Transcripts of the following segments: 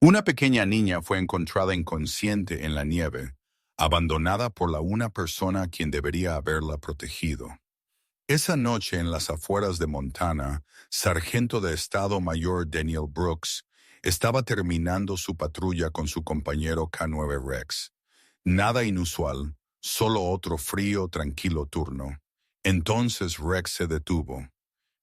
Una pequeña niña fue encontrada inconsciente en la nieve, abandonada por una persona a quien debería haberla protegido. Esa noche en las afueras de Montana, Sargento de Estado Mayor Daniel Brooks estaba terminando su patrulla con su compañero K-9 Rex. Nada inusual, solo otro frío, tranquilo turno. Entonces Rex se detuvo.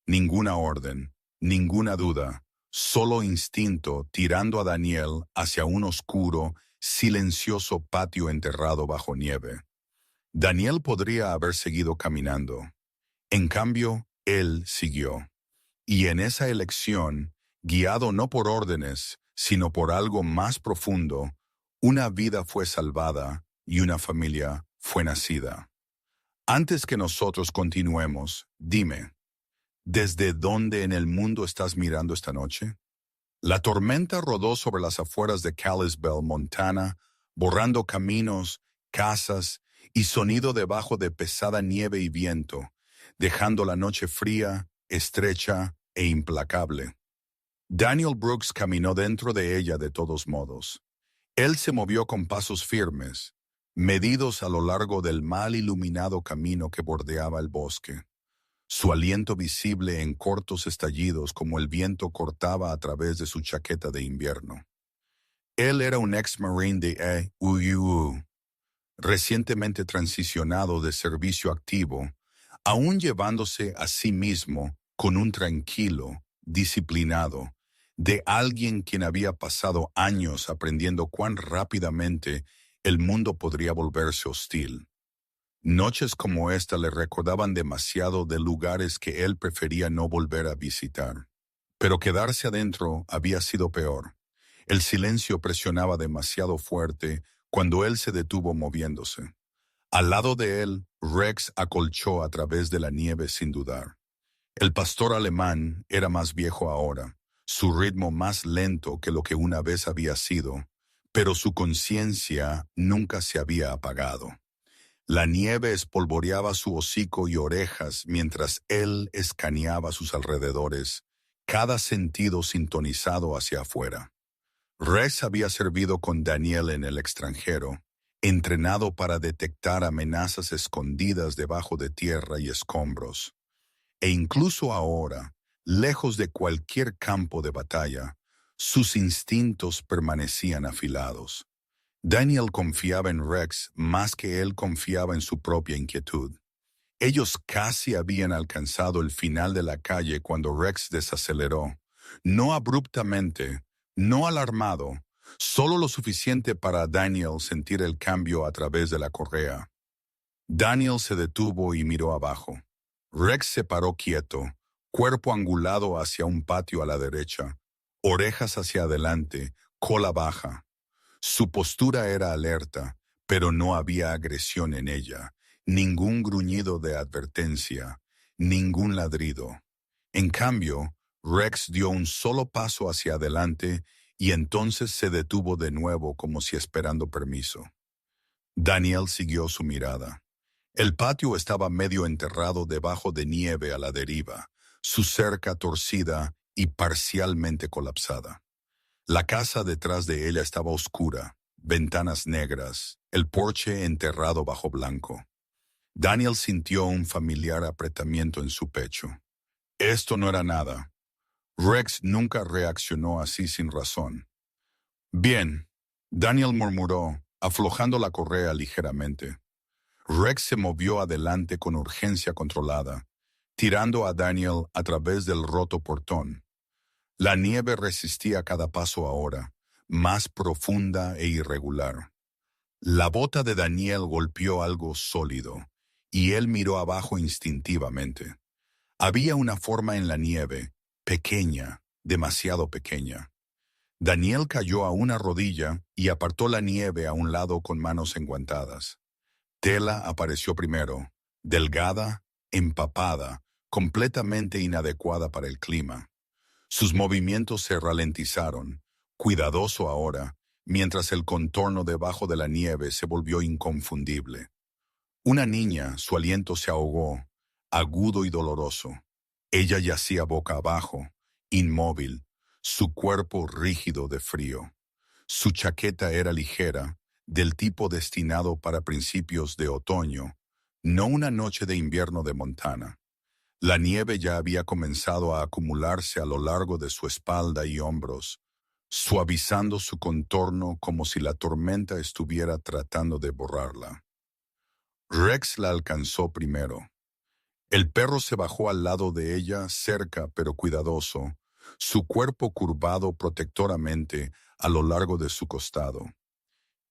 Ninguna orden, ninguna duda, solo instinto tirando a Daniel hacia un oscuro, silencioso patio enterrado bajo nieve. Daniel podría haber seguido caminando. En cambio, él siguió. Y en esa elección, guiado no por órdenes, sino por algo más profundo, una vida fue salvada y una familia fue nacida. Antes que nosotros continuemos, dime, ¿desde dónde en el mundo estás mirando esta noche? La tormenta rodó sobre las afueras de Kalispell, Montana, borrando caminos, casas y sonido debajo de pesada nieve y viento, dejando la noche fría, estrecha e implacable. Daniel Brooks caminó dentro de ella de todos modos. Él se movió con pasos firmes, medidos a lo largo del mal iluminado camino que bordeaba el bosque. Su aliento visible en cortos estallidos como el viento cortaba a través de su chaqueta de invierno. Él era un ex-marine de EUU, recientemente transicionado de servicio activo, aún llevándose a sí mismo con un tranquilo, disciplinado, de alguien quien había pasado años aprendiendo cuán rápidamente el mundo podría volverse hostil. Noches como esta le recordaban demasiado de lugares que él prefería no volver a visitar. Pero quedarse adentro había sido peor. El silencio presionaba demasiado fuerte cuando él se detuvo moviéndose. Al lado de él, Rex acolchó a través de la nieve sin dudar. El pastor alemán era más viejo ahora, su ritmo más lento que lo que una vez había sido, pero su conciencia nunca se había apagado. La nieve espolvoreaba su hocico y orejas mientras él escaneaba sus alrededores, cada sentido sintonizado hacia afuera. Rex había servido con Daniel en el extranjero, entrenado para detectar amenazas escondidas debajo de tierra y escombros. E incluso ahora, lejos de cualquier campo de batalla, sus instintos permanecían afilados. Daniel confiaba en Rex más que él confiaba en su propia inquietud. Ellos casi habían alcanzado el final de la calle cuando Rex desaceleró, no abruptamente, no alarmado, solo lo suficiente para Daniel sentir el cambio a través de la correa. Daniel se detuvo y miró abajo. Rex se paró quieto, cuerpo angulado hacia un patio a la derecha, orejas hacia adelante, cola baja. Su postura era alerta, pero no había agresión en ella, ningún gruñido de advertencia, ningún ladrido. En cambio, Rex dio un solo paso hacia adelante y entonces se detuvo de nuevo como si esperando permiso. Daniel siguió su mirada. El patio estaba medio enterrado debajo de nieve a la deriva, su cerca torcida y parcialmente colapsada. La casa detrás de ella estaba oscura, ventanas negras, el porche enterrado bajo blanco. Daniel sintió un familiar apretamiento en su pecho. Esto no era nada. Rex nunca reaccionó así sin razón. Bien, Daniel murmuró, aflojando la correa ligeramente. Rex se movió adelante con urgencia controlada, tirando a Daniel a través del roto portón. La nieve resistía cada paso ahora, más profunda e irregular. La bota de Daniel golpeó algo sólido, y él miró abajo instintivamente. Había una forma en la nieve, pequeña, demasiado pequeña. Daniel cayó a una rodilla y apartó la nieve a un lado con manos enguantadas. Tela apareció primero, delgada, empapada, completamente inadecuada para el clima. Sus movimientos se ralentizaron, cuidadoso ahora, mientras el contorno debajo de la nieve se volvió inconfundible. Una niña, su aliento se ahogó, agudo y doloroso. Ella yacía boca abajo, inmóvil, su cuerpo rígido de frío. Su chaqueta era ligera, del tipo destinado para principios de otoño, no una noche de invierno de Montana. La nieve ya había comenzado a acumularse a lo largo de su espalda y hombros, suavizando su contorno como si la tormenta estuviera tratando de borrarla. Rex la alcanzó primero. El perro se bajó al lado de ella, cerca pero cuidadoso, su cuerpo curvado protectoramente a lo largo de su costado.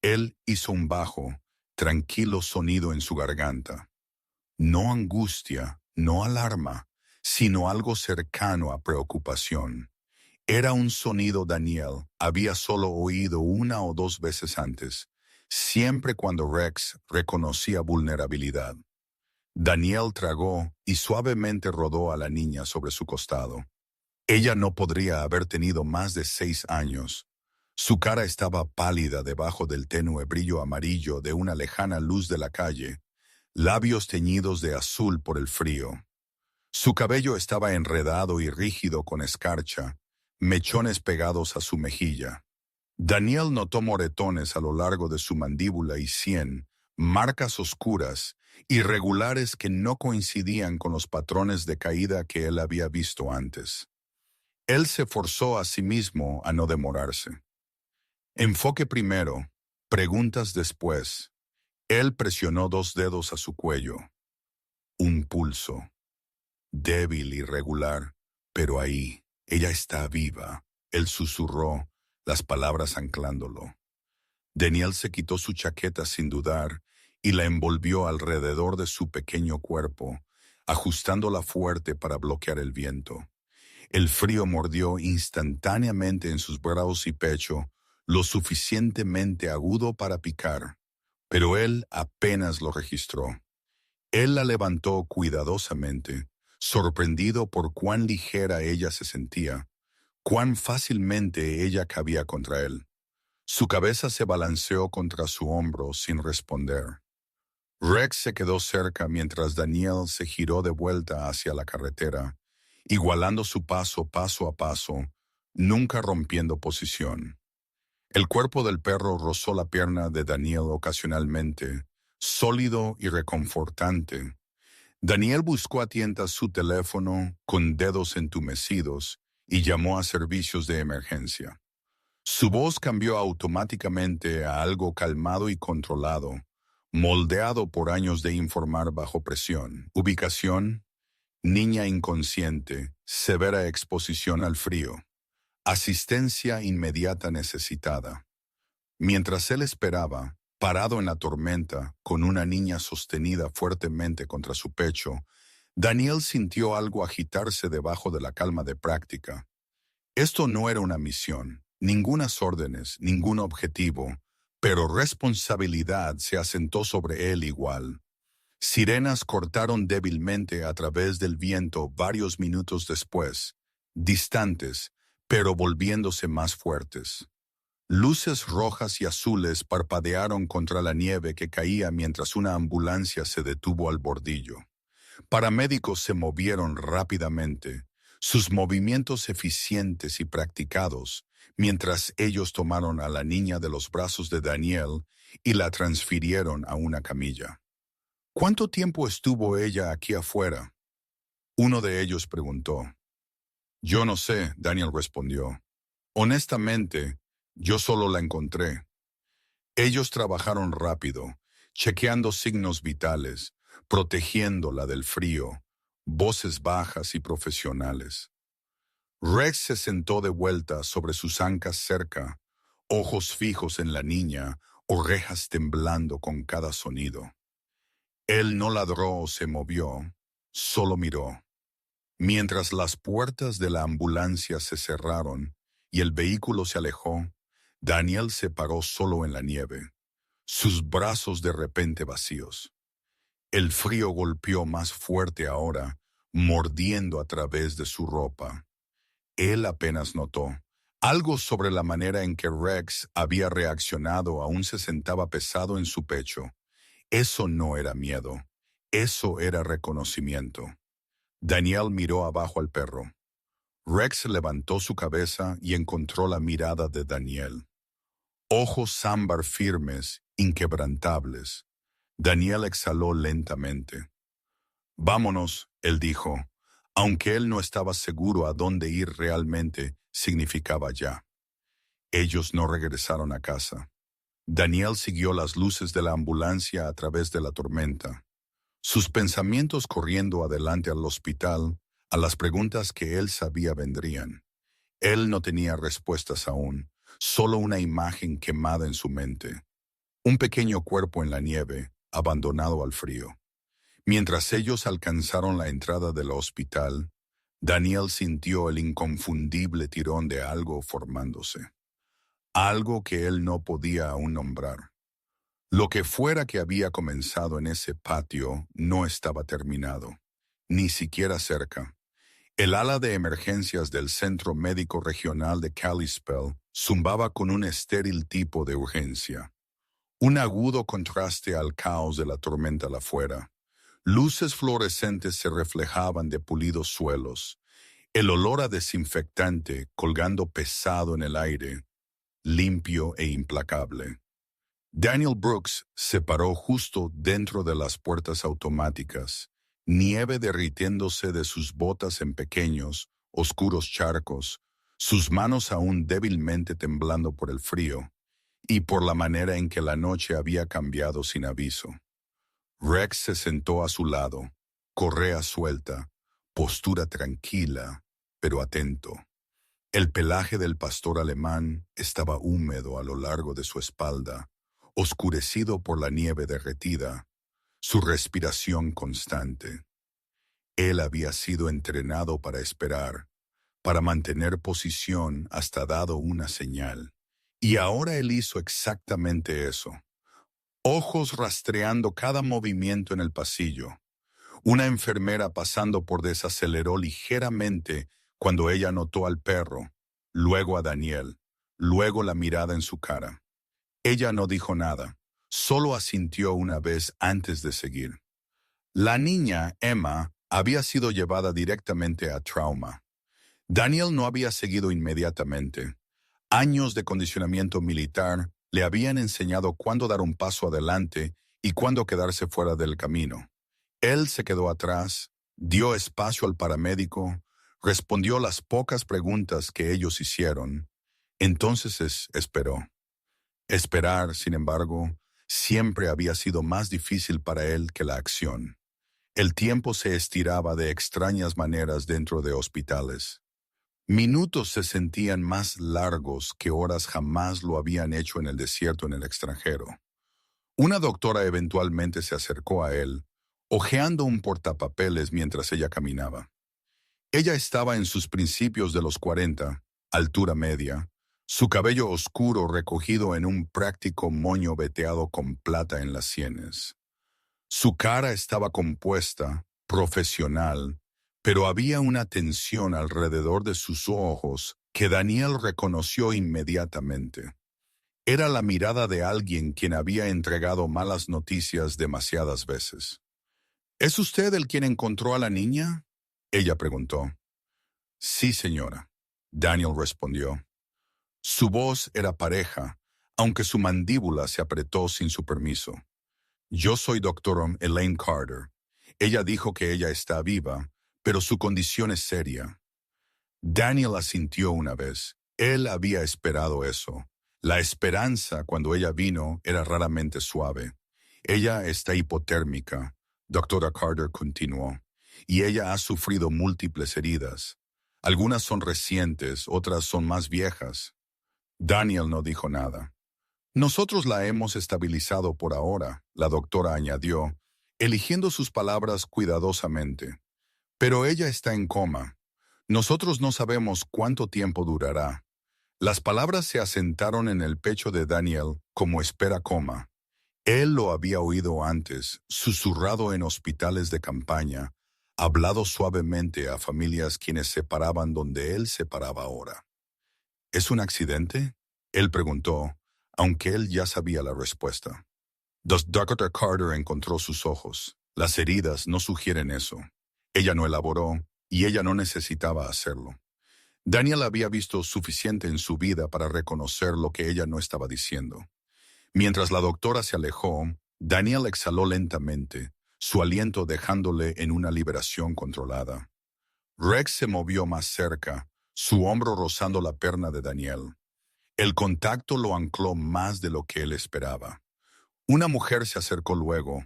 Él hizo un bajo, tranquilo sonido en su garganta. No angustia, no alarma, sino algo cercano a preocupación. Era un sonido Daniel había solo oído una o dos veces antes, siempre cuando Rex reconocía vulnerabilidad. Daniel tragó y suavemente rodó a la niña sobre su costado. Ella no podría haber tenido más de 6 años. Su cara estaba pálida debajo del tenue brillo amarillo de una lejana luz de la calle, labios teñidos de azul por el frío. Su cabello estaba enredado y rígido con escarcha, mechones pegados a su mejilla. Daniel notó moretones a lo largo de su mandíbula y sien, marcas oscuras, irregulares que no coincidían con los patrones de caída que él había visto antes. Él se forzó a sí mismo a no demorarse. Enfoque primero, preguntas después. Él presionó 2 dedos a su cuello. Un pulso. Débil y regular, pero ahí, ella está viva. Él susurró, las palabras anclándolo. Daniel se quitó su chaqueta sin dudar y la envolvió alrededor de su pequeño cuerpo, ajustándola fuerte para bloquear el viento. El frío mordió instantáneamente en sus brazos y pecho, lo suficientemente agudo para picar, pero él apenas lo registró. Él la levantó cuidadosamente, sorprendido por cuán ligera ella se sentía, cuán fácilmente ella cabía contra él. Su cabeza se balanceó contra su hombro sin responder. Rex se quedó cerca mientras Daniel se giró de vuelta hacia la carretera, igualando su paso a paso, nunca rompiendo posición. El cuerpo del perro rozó la pierna de Daniel ocasionalmente, sólido y reconfortante. Daniel buscó a tientas su teléfono con dedos entumecidos y llamó a servicios de emergencia. Su voz cambió automáticamente a algo calmado y controlado, moldeado por años de informar bajo presión. Ubicación: niña inconsciente, severa exposición al frío. Asistencia inmediata necesitada. Mientras él esperaba, parado en la tormenta, con una niña sostenida fuertemente contra su pecho, Daniel sintió algo agitarse debajo de la calma de práctica. Esto no era una misión, ningunas órdenes, ningún objetivo, pero responsabilidad se asentó sobre él igual. Sirenas cortaron débilmente a través del viento varios minutos después, distantes, pero volviéndose más fuertes. Luces rojas y azules parpadearon contra la nieve que caía mientras una ambulancia se detuvo al bordillo. Paramédicos se movieron rápidamente, sus movimientos eficientes y practicados, mientras ellos tomaron a la niña de los brazos de Daniel y la transfirieron a una camilla. ¿Cuánto tiempo estuvo ella aquí afuera? Uno de ellos preguntó. Yo no sé, Daniel respondió. Honestamente, yo solo la encontré. Ellos trabajaron rápido, chequeando signos vitales, protegiéndola del frío, voces bajas y profesionales. Rex se sentó de vuelta sobre sus ancas cerca, ojos fijos en la niña, orejas temblando con cada sonido. Él no ladró o se movió, solo miró. Mientras las puertas de la ambulancia se cerraron y el vehículo se alejó, Daniel se paró solo en la nieve, sus brazos de repente vacíos. El frío golpeó más fuerte ahora, mordiendo a través de su ropa. Él apenas notó. Algo sobre la manera en que Rex había reaccionado aún se sentaba pesado en su pecho. Eso no era miedo, eso era reconocimiento. Daniel miró abajo al perro. Rex levantó su cabeza y encontró la mirada de Daniel. ojos ámbar firmes, inquebrantables. Daniel exhaló lentamente. Vámonos, él dijo, aunque él no estaba seguro a dónde ir realmente, significaba ya. Ellos no regresaron a casa. Daniel siguió las luces de la ambulancia a través de la tormenta, sus pensamientos corriendo adelante al hospital, a las preguntas que él sabía vendrían. Él no tenía respuestas aún, solo una imagen quemada en su mente. Un pequeño cuerpo en la nieve, abandonado al frío. Mientras ellos alcanzaron la entrada del hospital, Daniel sintió el inconfundible tirón de algo formándose. Algo que él no podía aún nombrar. Lo que fuera que había comenzado en ese patio no estaba terminado, ni siquiera cerca. El ala de emergencias del Centro Médico Regional de Kalispell zumbaba con un estéril tipo de urgencia. Un agudo contraste al caos de la tormenta afuera. Luces fluorescentes se reflejaban de pulidos suelos. El olor a desinfectante colgando pesado en el aire, limpio e implacable. Daniel Brooks se paró justo dentro de las puertas automáticas, nieve derritiéndose de sus botas en pequeños, oscuros charcos, sus manos aún débilmente temblando por el frío y por la manera en que la noche había cambiado sin aviso. Rex se sentó a su lado, correa suelta, postura tranquila, pero atento. El pelaje del pastor alemán estaba húmedo a lo largo de su espalda, oscurecido por la nieve derretida, su respiración constante. Él había sido entrenado para esperar, para mantener posición hasta dado una señal. Y ahora él hizo exactamente eso. Ojos rastreando cada movimiento en el pasillo. Una enfermera pasando por desaceleró ligeramente cuando ella notó al perro, luego a Daniel, luego la mirada en su cara. Ella no dijo nada, solo asintió una vez antes de seguir. La niña, Emma, había sido llevada directamente a trauma. Daniel no había seguido inmediatamente. Años de condicionamiento militar le habían enseñado cuándo dar un paso adelante y cuándo quedarse fuera del camino. Él se quedó atrás, dio espacio al paramédico, respondió las pocas preguntas que ellos hicieron. Entonces esperó. Esperar, sin embargo, siempre había sido más difícil para él que la acción. El tiempo se estiraba de extrañas maneras dentro de hospitales. Minutos se sentían más largos que horas jamás lo habían hecho en el desierto en el extranjero. Una doctora eventualmente se acercó a él, hojeando un portapapeles mientras ella caminaba. Ella estaba en sus principios de los 40, altura media, su cabello oscuro recogido en un práctico moño veteado con plata en las sienes. Su cara estaba compuesta, profesional, pero había una tensión alrededor de sus ojos que Daniel reconoció inmediatamente. Era la mirada de alguien quien había entregado malas noticias demasiadas veces. ¿Es usted el quien encontró a la niña?, ella preguntó. Sí, señora, Daniel respondió. Su voz era pareja, aunque su mandíbula se apretó sin su permiso. Yo soy doctor Elaine Carter. Ella dijo que ella está viva, pero su condición es seria. Daniel asintió una vez. Él había esperado eso. La esperanza cuando ella vino era raramente suave. Ella está hipotérmica, doctora Carter continuó, y ella ha sufrido múltiples heridas. Algunas son recientes, otras son más viejas. Daniel no dijo nada. Nosotros la hemos estabilizado por ahora, la doctora añadió, eligiendo sus palabras cuidadosamente. Pero ella está en coma. Nosotros no sabemos cuánto tiempo durará. Las palabras se asentaron en el pecho de Daniel como espera coma. Él lo había oído antes, susurrado en hospitales de campaña, hablado suavemente a familias quienes se paraban donde él se paraba ahora. ¿Es un accidente?, él preguntó, aunque él ya sabía la respuesta. Dr. Carter encontró sus ojos. Las heridas no sugieren eso. Ella no elaboró, y ella no necesitaba hacerlo. Daniel había visto suficiente en su vida para reconocer lo que ella no estaba diciendo. Mientras la doctora se alejó, Daniel exhaló lentamente, su aliento dejándole en una liberación controlada. Rex se movió más cerca, su hombro rozando la perna de Daniel. El contacto lo ancló más de lo que él esperaba. Una mujer se acercó luego,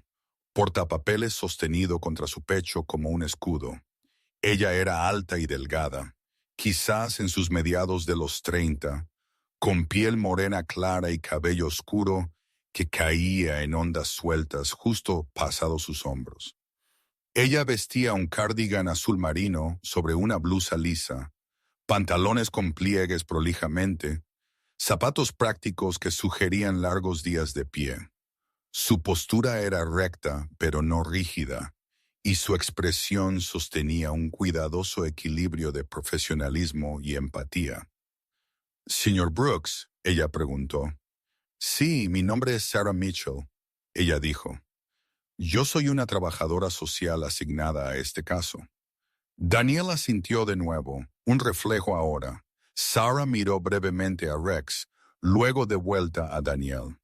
portapapeles sostenido contra su pecho como un escudo. Ella era alta y delgada, quizás en sus mediados de los 30, con piel morena clara y cabello oscuro que caía en ondas sueltas justo pasado sus hombros. Ella vestía un cardigan azul marino sobre una blusa lisa, pantalones con pliegues prolijamente, zapatos prácticos que sugerían largos días de pie. Su postura era recta, pero no rígida, y su expresión sostenía un cuidadoso equilibrio de profesionalismo y empatía. «Señor Brooks», ella preguntó. «Sí, mi nombre es Sarah Mitchell», ella dijo. «Yo soy una trabajadora social asignada a este caso». Daniel asintió de nuevo, un reflejo ahora. Sarah miró brevemente a Rex, luego de vuelta a Daniel.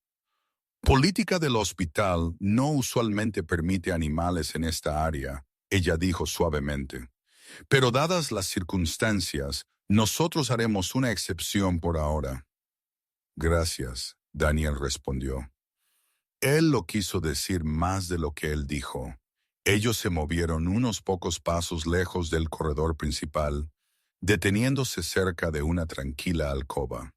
«Política del hospital no usualmente permite animales en esta área», ella dijo suavemente. «Pero dadas las circunstancias, nosotros haremos una excepción por ahora». «Gracias», Daniel respondió. Él lo quiso decir más de lo que él dijo. Ellos se movieron unos pocos pasos lejos del corredor principal, deteniéndose cerca de una tranquila alcoba.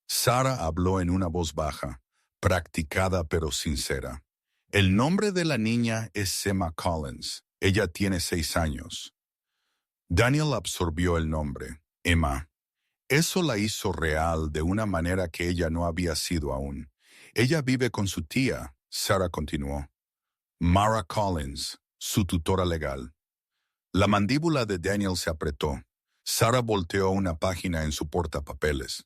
Sarah habló en una voz baja, practicada pero sincera. «El nombre de la niña es Emma Collins. Ella tiene 6 años». Daniel absorbió el nombre, Emma. Eso la hizo real de una manera que ella no había sido aún. «Ella vive con su tía», Sarah continuó. «Mara Collins, su tutora legal». La mandíbula de Daniel se apretó. Sarah volteó una página en su portapapeles.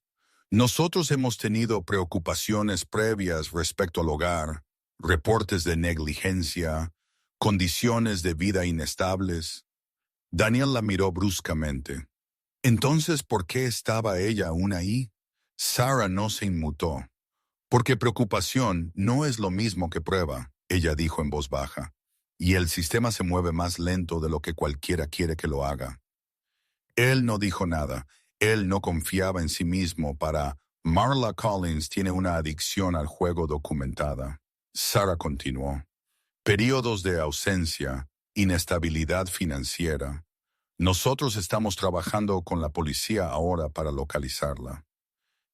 «Nosotros hemos tenido preocupaciones previas respecto al hogar, reportes de negligencia, condiciones de vida inestables». Daniel la miró bruscamente. «Entonces, ¿por qué estaba ella aún ahí?» Sarah no se inmutó. «Porque preocupación no es lo mismo que prueba», ella dijo en voz baja, «y el sistema se mueve más lento de lo que cualquiera quiere que lo haga». Él no dijo nada. Él no confiaba en sí mismo para «Marla Collins tiene una adicción al juego documentada». Sarah continuó. «Períodos de ausencia, inestabilidad financiera. Nosotros estamos trabajando con la policía ahora para localizarla».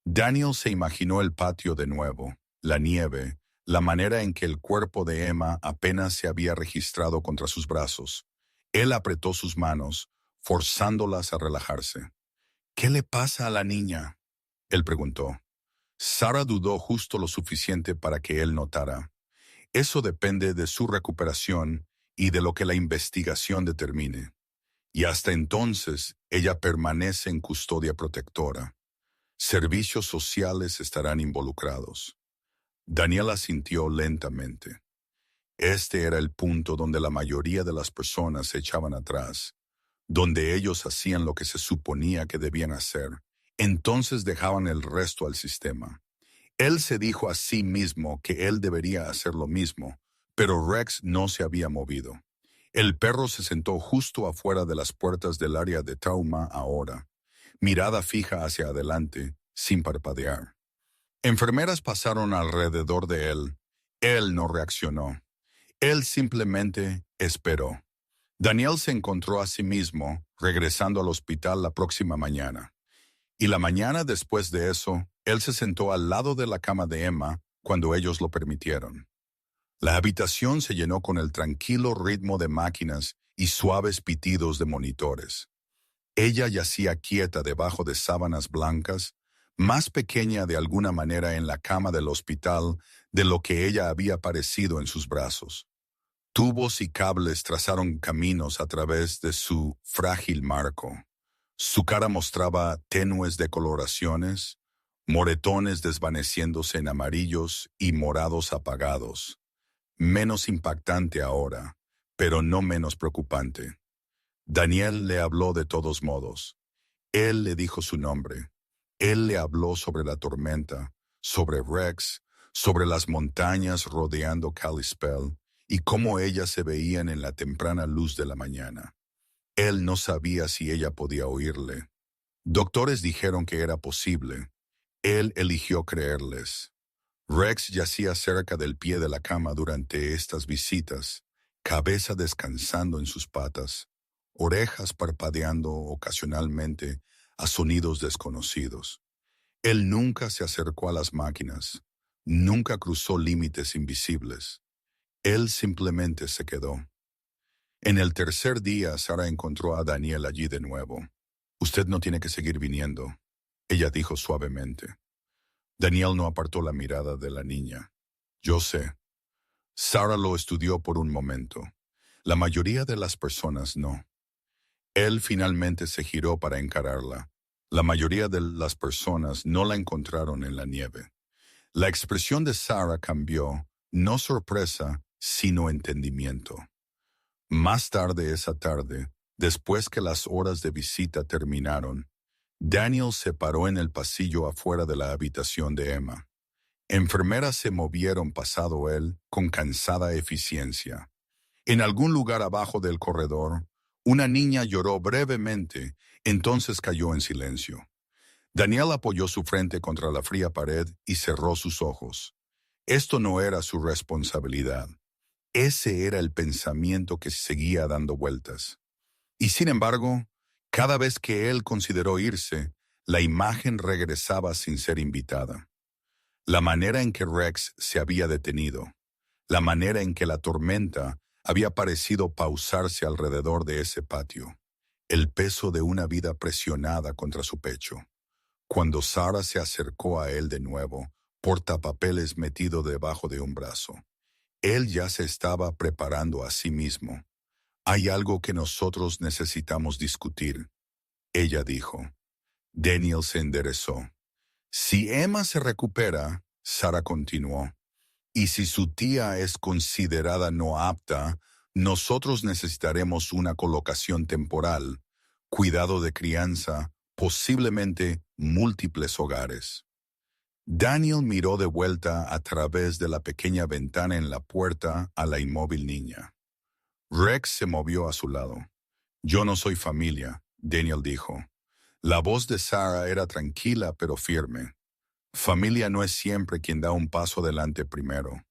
Daniel se imaginó el patio de nuevo, la nieve, la manera en que el cuerpo de Emma apenas se había registrado contra sus brazos. Él apretó sus manos, forzándolas a relajarse. «¿Qué le pasa a la niña?», él preguntó. Sarah dudó justo lo suficiente para que él notara. «Eso depende de su recuperación y de lo que la investigación determine. Y hasta entonces, ella permanece en custodia protectora. Servicios sociales estarán involucrados». Daniel asintió lentamente. Este era el punto donde la mayoría de las personas se echaban atrás, donde ellos hacían lo que se suponía que debían hacer, entonces dejaban el resto al sistema. Él se dijo a sí mismo que él debería hacer lo mismo, pero Rex no se había movido. El perro se sentó justo afuera de las puertas del área de trauma ahora, mirada fija hacia adelante, sin parpadear. Enfermeras pasaron alrededor de él. Él no reaccionó. Él simplemente esperó. Daniel se encontró a sí mismo regresando al hospital la próxima mañana. Y la mañana después de eso, él se sentó al lado de la cama de Emma cuando ellos lo permitieron. La habitación se llenó con el tranquilo ritmo de máquinas y suaves pitidos de monitores. Ella yacía quieta debajo de sábanas blancas, más pequeña de alguna manera en la cama del hospital de lo que ella había parecido en sus brazos. Tubos y cables trazaron caminos a través de su frágil marco. Su cara mostraba tenues decoloraciones, moretones desvaneciéndose en amarillos y morados apagados. Menos impactante ahora, pero no menos preocupante. Daniel le habló de todos modos. Él le dijo su nombre. Él le habló sobre la tormenta, sobre Rex, sobre las montañas rodeando Kalispell y cómo ellas se veían en la temprana luz de la mañana. Él no sabía si ella podía oírle. Doctores dijeron que era posible. Él eligió creerles. Rex yacía cerca del pie de la cama durante estas visitas, cabeza descansando en sus patas, orejas parpadeando ocasionalmente a sonidos desconocidos. Él nunca se acercó a las máquinas, nunca cruzó límites invisibles. Él simplemente se quedó. En el tercer día, Sara encontró a Daniel allí de nuevo. «Usted no tiene que seguir viniendo», ella dijo suavemente. Daniel no apartó la mirada de la niña. «Yo sé». Sara lo estudió por un momento. La mayoría de las personas no. Él finalmente se giró para encararla. La mayoría de las personas no la encontraron en la nieve. La expresión de Sara cambió, no sorpresa, sino entendimiento. Más tarde esa tarde, después que las horas de visita terminaron, Daniel se paró en el pasillo afuera de la habitación de Emma. Enfermeras se movieron pasado él con cansada eficiencia. En algún lugar abajo del corredor, una niña lloró brevemente, entonces cayó en silencio. Daniel apoyó su frente contra la fría pared y cerró sus ojos. Esto no era su responsabilidad. Ese era el pensamiento que seguía dando vueltas. Y sin embargo, cada vez que él consideró irse, la imagen regresaba sin ser invitada. La manera en que Rex se había detenido, la manera en que la tormenta había parecido pausarse alrededor de ese patio, el peso de una vida presionada contra su pecho. Cuando Sara se acercó a él de nuevo, portapapeles metido debajo de un brazo, él ya se estaba preparando a sí mismo. «Hay algo que nosotros necesitamos discutir», ella dijo. Daniel se enderezó. «Si Emma se recupera», Sara continuó, «y si su tía es considerada no apta, nosotros necesitaremos una colocación temporal, cuidado de crianza, posiblemente múltiples hogares». Daniel miró de vuelta a través de la pequeña ventana en la puerta a la inmóvil niña. Rex se movió a su lado. «Yo no soy familia», Daniel dijo. La voz de Sara era tranquila pero firme. «Familia no es siempre quien da un paso adelante primero».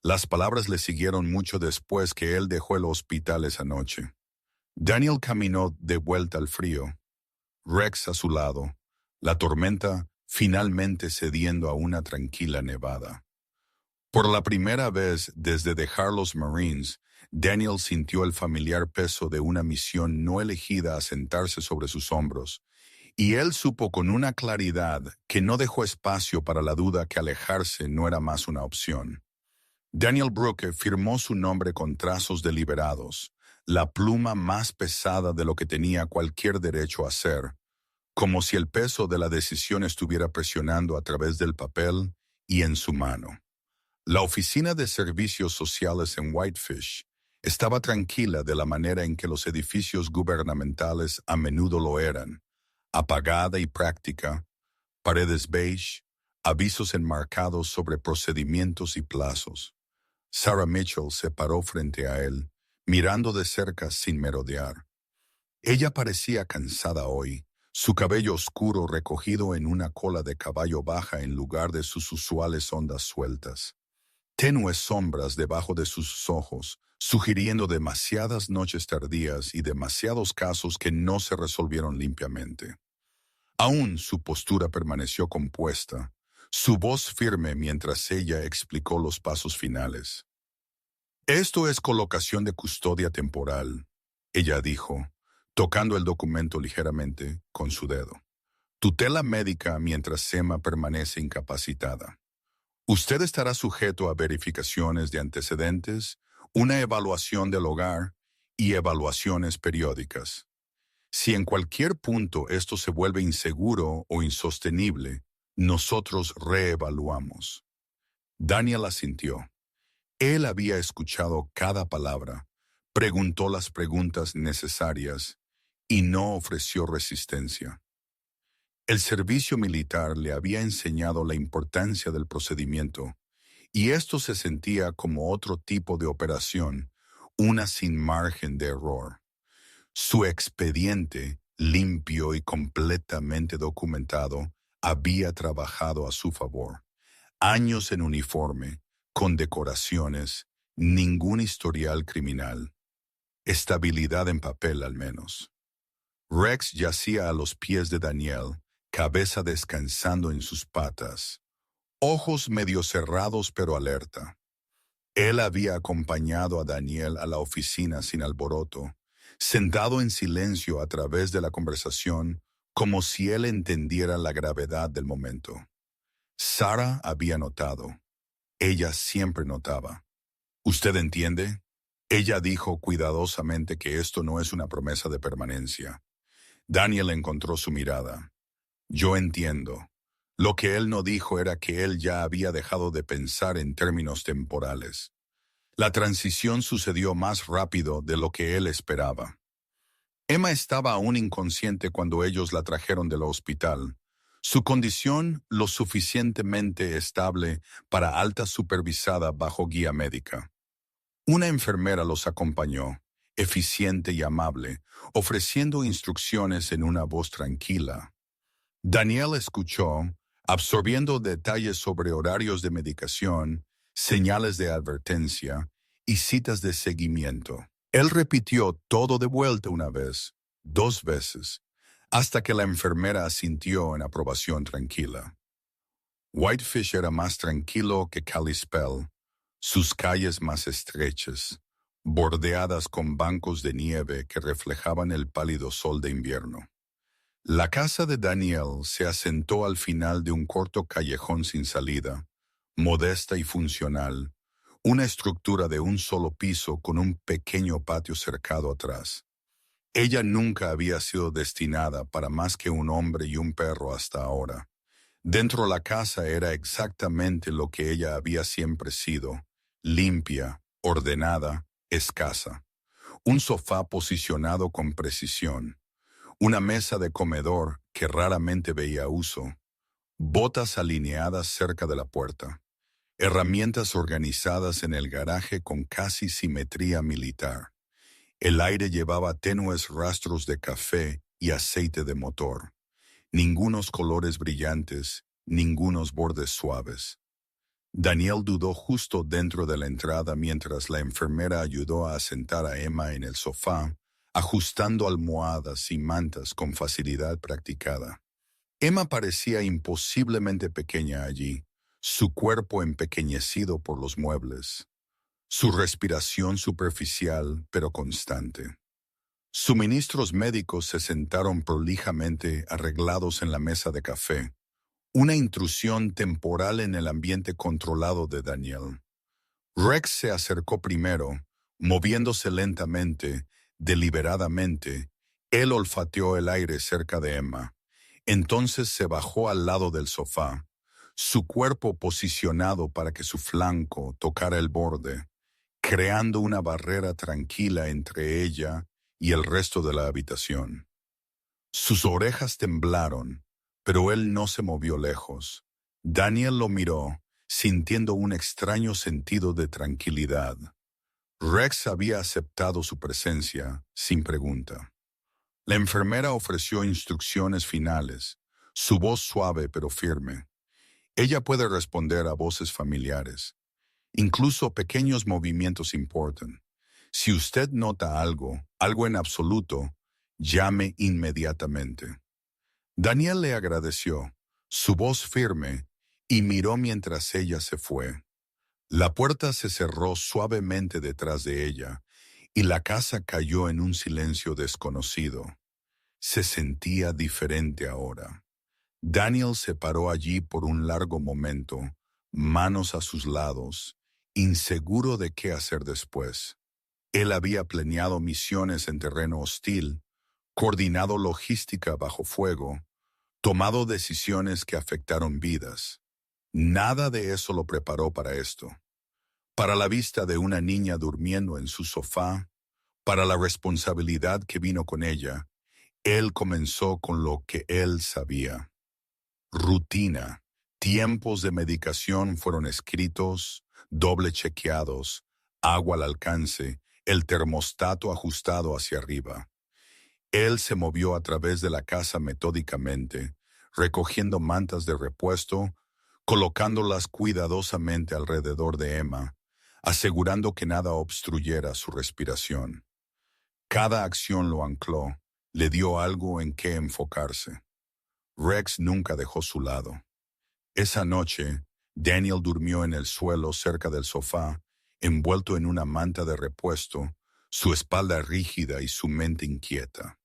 Las palabras le siguieron mucho después que él dejó el hospital esa noche. Daniel caminó de vuelta al frío. Rex a su lado, la tormenta finalmente cediendo a una tranquila nevada. Por la primera vez desde dejar los Marines, Daniel sintió el familiar peso de una misión no elegida asentarse sobre sus hombros, y él supo con una claridad que no dejó espacio para la duda que alejarse no era más una opción. Daniel Brooke firmó su nombre con trazos deliberados, la pluma más pesada de lo que tenía cualquier derecho a hacer, como si el peso de la decisión estuviera presionando a través del papel y en su mano. La oficina de servicios sociales en Whitefish estaba tranquila de la manera en que los edificios gubernamentales a menudo lo eran, apagada y práctica, paredes beige, avisos enmarcados sobre procedimientos y plazos. Sarah Mitchell se paró frente a él, mirando de cerca sin merodear. Ella parecía cansada hoy, su cabello oscuro recogido en una cola de caballo baja en lugar de sus usuales ondas sueltas. Tenues sombras debajo de sus ojos, sugiriendo demasiadas noches tardías y demasiados casos que no se resolvieron limpiamente. Aún su postura permaneció compuesta, su voz firme mientras ella explicó los pasos finales. «Esto es colocación de custodia temporal», ella dijo, tocando el documento ligeramente con su dedo. «Tutela médica mientras Emma permanece incapacitada. Usted estará sujeto a verificaciones de antecedentes, una evaluación del hogar y evaluaciones periódicas. Si en cualquier punto esto se vuelve inseguro o insostenible, nosotros reevaluamos». Daniel asintió. Él había escuchado cada palabra, preguntó las preguntas necesarias y no ofreció resistencia. El servicio militar le había enseñado la importancia del procedimiento, y esto se sentía como otro tipo de operación, una sin margen de error. Su expediente, limpio y completamente documentado, había trabajado a su favor. Años en uniforme, con decoraciones, ningún historial criminal. Estabilidad en papel al menos. Rex yacía a los pies de Daniel, cabeza descansando en sus patas, ojos medio cerrados pero alerta. Él había acompañado a Daniel a la oficina sin alboroto, sentado en silencio a través de la conversación, como si él entendiera la gravedad del momento. Sara había notado. Ella siempre notaba. ¿Usted entiende? Ella dijo cuidadosamente que esto no es una promesa de permanencia. Daniel encontró su mirada. Yo entiendo. Lo que él no dijo era que él ya había dejado de pensar en términos temporales. La transición sucedió más rápido de lo que él esperaba. Emma estaba aún inconsciente cuando ellos la trajeron del hospital. Su condición lo suficientemente estable para alta supervisada bajo guía médica. Una enfermera los acompañó, eficiente y amable, ofreciendo instrucciones en una voz tranquila. Daniel escuchó, absorbiendo detalles sobre horarios de medicación, señales de advertencia y citas de seguimiento. Él repitió todo de vuelta una vez, 2 veces, hasta que la enfermera asintió en aprobación tranquila. Whitefish era más tranquilo que Kalispell, sus calles más estrechas, bordeadas con bancos de nieve que reflejaban el pálido sol de invierno. La casa de Daniel se asentó al final de un corto callejón sin salida, modesta y funcional, una estructura de un solo piso con un pequeño patio cercado atrás. Ella nunca había sido destinada para más que un hombre y un perro hasta ahora. Dentro de la casa era exactamente lo que ella había siempre sido, limpia, ordenada, escasa. Un sofá posicionado con precisión, una mesa de comedor que raramente veía uso, botas alineadas cerca de la puerta, herramientas organizadas en el garaje con casi simetría militar. El aire llevaba tenues rastros de café y aceite de motor. Ningunos colores brillantes, ningunos bordes suaves. Daniel dudó justo dentro de la entrada mientras la enfermera ayudó a sentar a Emma en el sofá, ajustando almohadas y mantas con facilidad practicada. Emma parecía imposiblemente pequeña allí, su cuerpo empequeñecido por los muebles, su respiración superficial pero constante. Suministros médicos se sentaron prolijamente arreglados en la mesa de café, una intrusión temporal en el ambiente controlado de Daniel. Rex se acercó primero, moviéndose lentamente, deliberadamente. Él olfateó el aire cerca de Emma. Entonces se bajó al lado del sofá, su cuerpo posicionado para que su flanco tocara el borde, creando una barrera tranquila entre ella y el resto de la habitación. Sus orejas temblaron, pero él no se movió lejos. Daniel lo miró, sintiendo un extraño sentido de tranquilidad. Rex había aceptado su presencia, sin pregunta. La enfermera ofreció instrucciones finales, su voz suave pero firme. Ella puede responder a voces familiares. Incluso pequeños movimientos importan. Si usted nota algo en absoluto, llame inmediatamente. Daniel le agradeció, su voz firme, y miró mientras ella se fue. La puerta se cerró suavemente detrás de ella, y la casa cayó en un silencio desconocido. Se sentía diferente ahora. Daniel se paró allí por un largo momento, manos a sus lados, inseguro de qué hacer después. Él había planeado misiones en terreno hostil, coordinado logística bajo fuego, tomado decisiones que afectaron vidas. Nada de eso lo preparó para esto. Para la vista de una niña durmiendo en su sofá, para la responsabilidad que vino con ella, él comenzó con lo que él sabía. Rutina. Tiempos de medicación fueron escritos, doble chequeados, agua al alcance, el termostato ajustado hacia arriba. Él se movió a través de la casa metódicamente, recogiendo mantas de repuesto, colocándolas cuidadosamente alrededor de Emma, asegurando que nada obstruyera su respiración. Cada acción lo ancló, le dio algo en qué enfocarse. Rex nunca dejó su lado. Esa noche, Daniel durmió en el suelo cerca del sofá, envuelto en una manta de repuesto, su espalda rígida y su mente inquieta.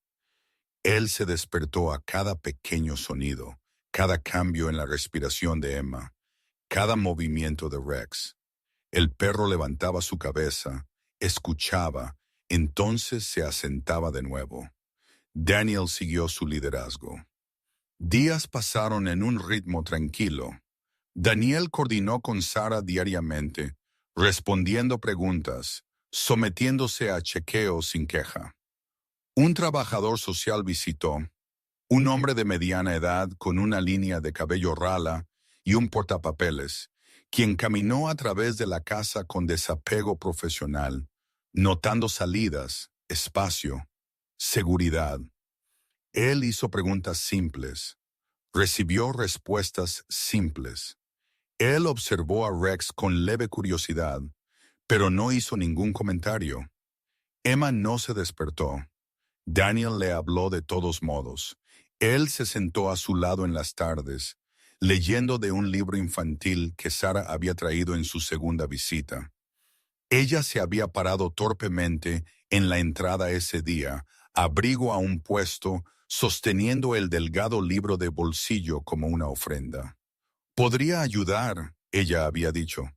Él se despertó a cada pequeño sonido, cada cambio en la respiración de Emma, cada movimiento de Rex. El perro levantaba su cabeza, escuchaba, entonces se asentaba de nuevo. Daniel siguió su liderazgo. Días pasaron en un ritmo tranquilo. Daniel coordinó con Sara diariamente, respondiendo preguntas, sometiéndose a chequeos sin queja. Un trabajador social visitó, un hombre de mediana edad con una línea de cabello rala y un portapapeles, quien caminó a través de la casa con desapego profesional, notando salidas, espacio, seguridad. Él hizo preguntas simples, recibió respuestas simples. Él observó a Rex con leve curiosidad, pero no hizo ningún comentario. Emma no se despertó. Daniel le habló de todos modos. Él se sentó a su lado en las tardes, leyendo de un libro infantil que Sara había traído en su segunda visita. Ella se había parado torpemente en la entrada ese día, abrigo a un puesto, sosteniendo el delgado libro de bolsillo como una ofrenda. Podría ayudar, ella había dicho.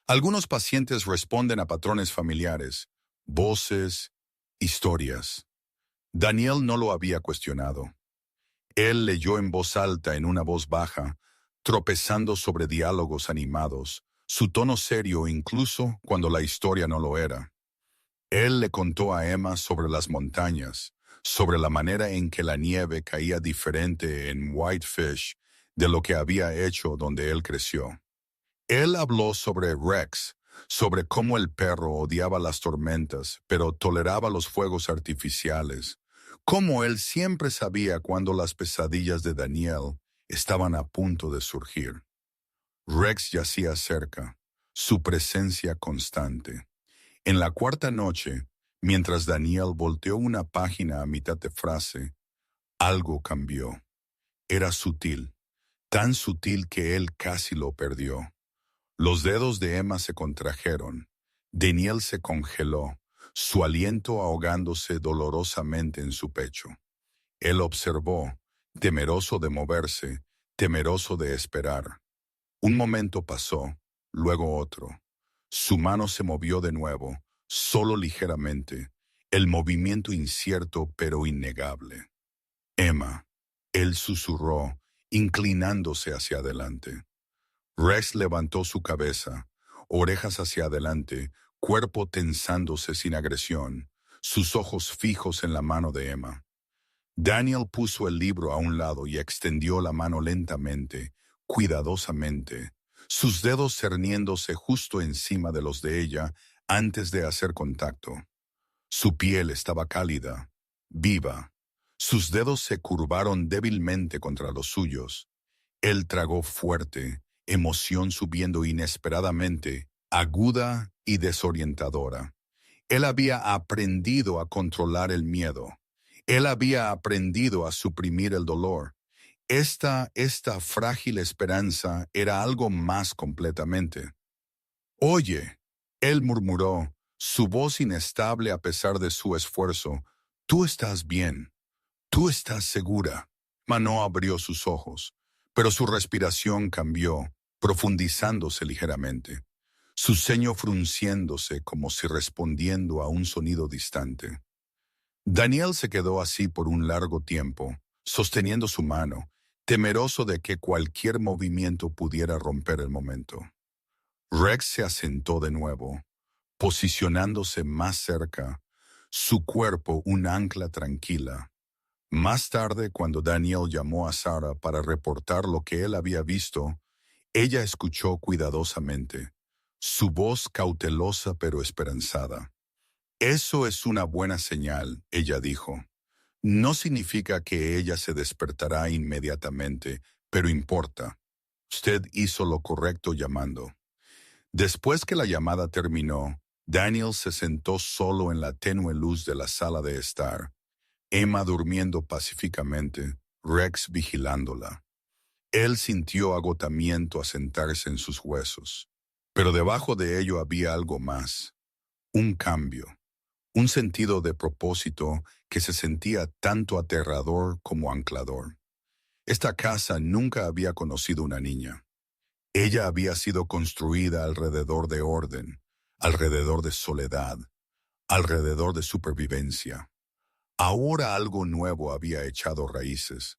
Algunos pacientes responden a patrones familiares, voces, historias. Daniel no lo había cuestionado. Él leyó en voz alta en una voz baja, tropezando sobre diálogos animados, su tono serio incluso cuando la historia no lo era. Él le contó a Emma sobre las montañas, sobre la manera en que la nieve caía diferente en Whitefish de lo que había hecho donde él creció. Él habló sobre Rex, sobre cómo el perro odiaba las tormentas, pero toleraba los fuegos artificiales, cómo él siempre sabía cuando las pesadillas de Daniel estaban a punto de surgir. Rex yacía cerca, su presencia constante. En la cuarta noche, mientras Daniel volteó una página a mitad de frase, algo cambió. Era sutil, tan sutil que él casi lo perdió. Los dedos de Emma se contrajeron. Daniel se congeló, su aliento ahogándose dolorosamente en su pecho. Él observó, temeroso de moverse, temeroso de esperar. Un momento pasó, luego otro. Su mano se movió de nuevo, solo ligeramente, el movimiento incierto pero innegable. Emma, él susurró, inclinándose hacia adelante. Rex levantó su cabeza, orejas hacia adelante, cuerpo tensándose sin agresión, sus ojos fijos en la mano de Emma. Daniel puso el libro a un lado y extendió la mano lentamente, cuidadosamente, sus dedos cerniéndose justo encima de los de ella antes de hacer contacto. Su piel estaba cálida, viva. Sus dedos se curvaron débilmente contra los suyos. Él tragó fuerte, emoción subiendo inesperadamente, aguda y desorientadora. Él había aprendido a controlar el miedo. Él había aprendido a suprimir el dolor. Esta frágil esperanza era algo más completamente. Oye, él murmuró, su voz inestable a pesar de su esfuerzo. Tú estás bien. Tú estás segura. Mano abrió sus ojos, pero su respiración cambió, profundizándose ligeramente, su ceño frunciéndose como si respondiendo a un sonido distante. Daniel se quedó así por un largo tiempo, sosteniendo su mano, temeroso de que cualquier movimiento pudiera romper el momento. Rex se asentó de nuevo, posicionándose más cerca, su cuerpo un ancla tranquila. Más tarde, cuando Daniel llamó a Sarah para reportar lo que él había visto, ella escuchó cuidadosamente, su voz cautelosa pero esperanzada. Eso es una buena señal, ella dijo. No significa que ella se despertará inmediatamente, pero importa. Usted hizo lo correcto llamando. Después que la llamada terminó, Daniel se sentó solo en la tenue luz de la sala de estar, Emma durmiendo pacíficamente, Rex vigilándola. Él sintió agotamiento a sentarse en sus huesos, pero debajo de ello había algo más, un cambio, un sentido de propósito que se sentía tanto aterrador como anclador. Esta casa nunca había conocido una niña. Ella había sido construida alrededor de orden, alrededor de soledad, alrededor de supervivencia. Ahora algo nuevo había echado raíces.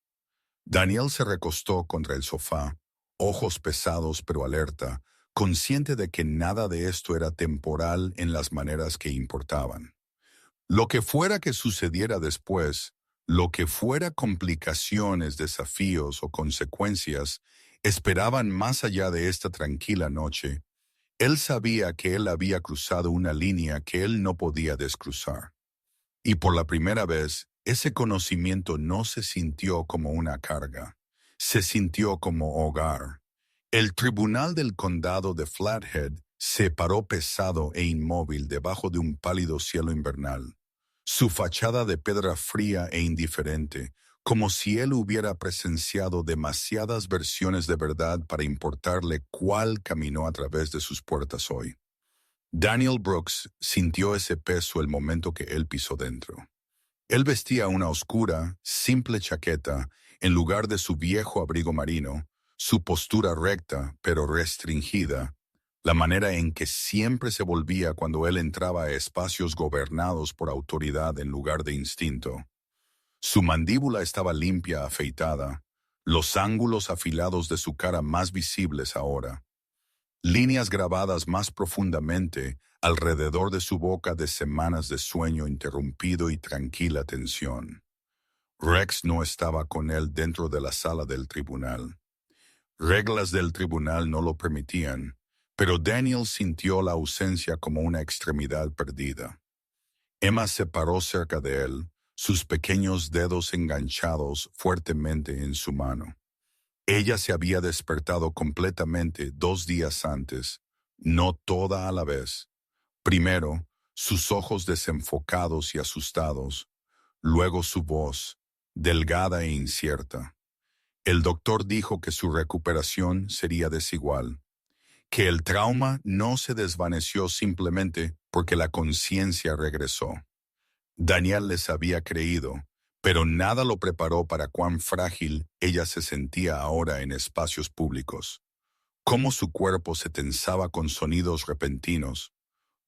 Daniel se recostó contra el sofá, ojos pesados pero alerta, consciente de que nada de esto era temporal en las maneras que importaban. Lo que fuera que sucediera después, lo que fuera complicaciones, desafíos o consecuencias, esperaban más allá de esta tranquila noche. Él sabía que él había cruzado una línea que él no podía descruzar. Y por la primera vez, ese conocimiento no se sintió como una carga, se sintió como hogar. El tribunal del condado de Flathead se paró pesado e inmóvil debajo de un pálido cielo invernal, su fachada de piedra fría e indiferente, como si él hubiera presenciado demasiadas versiones de verdad para importarle cuál caminó a través de sus puertas hoy. Daniel Brooks sintió ese peso el momento que él pisó dentro. Él vestía una oscura, simple chaqueta en lugar de su viejo abrigo marino, su postura recta pero restringida, la manera en que siempre se volvía cuando él entraba a espacios gobernados por autoridad en lugar de instinto. Su mandíbula estaba limpia, afeitada, los ángulos afilados de su cara más visibles ahora. Líneas grabadas más profundamente alrededor de su boca de semanas de sueño interrumpido y tranquila tensión. Rex no estaba con él dentro de la sala del tribunal. Reglas del tribunal no lo permitían, pero Daniel sintió la ausencia como una extremidad perdida. Emma se paró cerca de él, sus pequeños dedos enganchados fuertemente en su mano. Ella se había despertado completamente 2 días antes, no toda a la vez. Primero, sus ojos desenfocados y asustados, luego su voz, delgada e incierta. El doctor dijo que su recuperación sería desigual, que el trauma no se desvaneció simplemente porque la conciencia regresó. Daniel les había creído, pero nada lo preparó para cuán frágil ella se sentía ahora en espacios públicos. Cómo su cuerpo se tensaba con sonidos repentinos,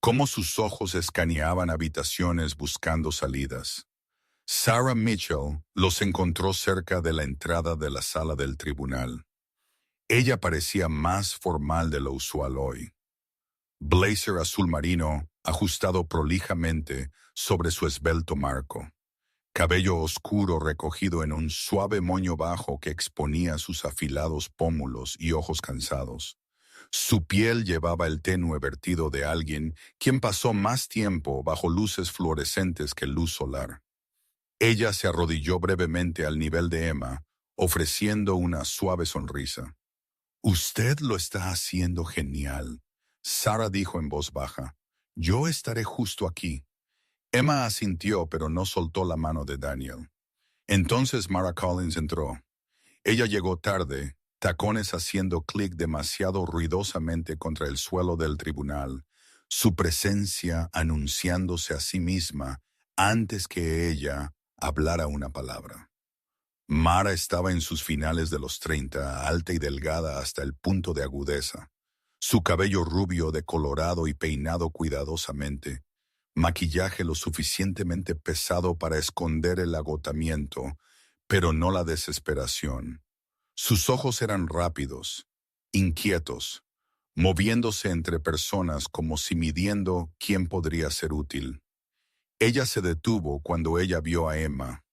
cómo sus ojos escaneaban habitaciones buscando salidas. Sarah Mitchell los encontró cerca de la entrada de la sala del tribunal. Ella parecía más formal de lo usual hoy. Blazer azul marino, ajustado prolijamente sobre su esbelto marco. Cabello oscuro recogido en un suave moño bajo que exponía sus afilados pómulos y ojos cansados. Su piel llevaba el tenue vertido de alguien quien pasó más tiempo bajo luces fluorescentes que luz solar. Ella se arrodilló brevemente al nivel de Emma, ofreciendo una suave sonrisa. «Usted lo está haciendo genial», Sarah dijo en voz baja. «Yo estaré justo aquí». Emma asintió, pero no soltó la mano de Daniel. Entonces Mara Collins entró. Ella llegó tarde, tacones haciendo clic demasiado ruidosamente contra el suelo del tribunal, su presencia anunciándose a sí misma antes que ella hablara una palabra. Mara estaba en sus finales de los 30, alta y delgada hasta el punto de agudeza. Su cabello rubio decolorado y peinado cuidadosamente, maquillaje lo suficientemente pesado para esconder el agotamiento, pero no la desesperación. Sus ojos eran rápidos, inquietos, moviéndose entre personas como si midiendo quién podría ser útil. Ella se detuvo cuando ella vio a Emma.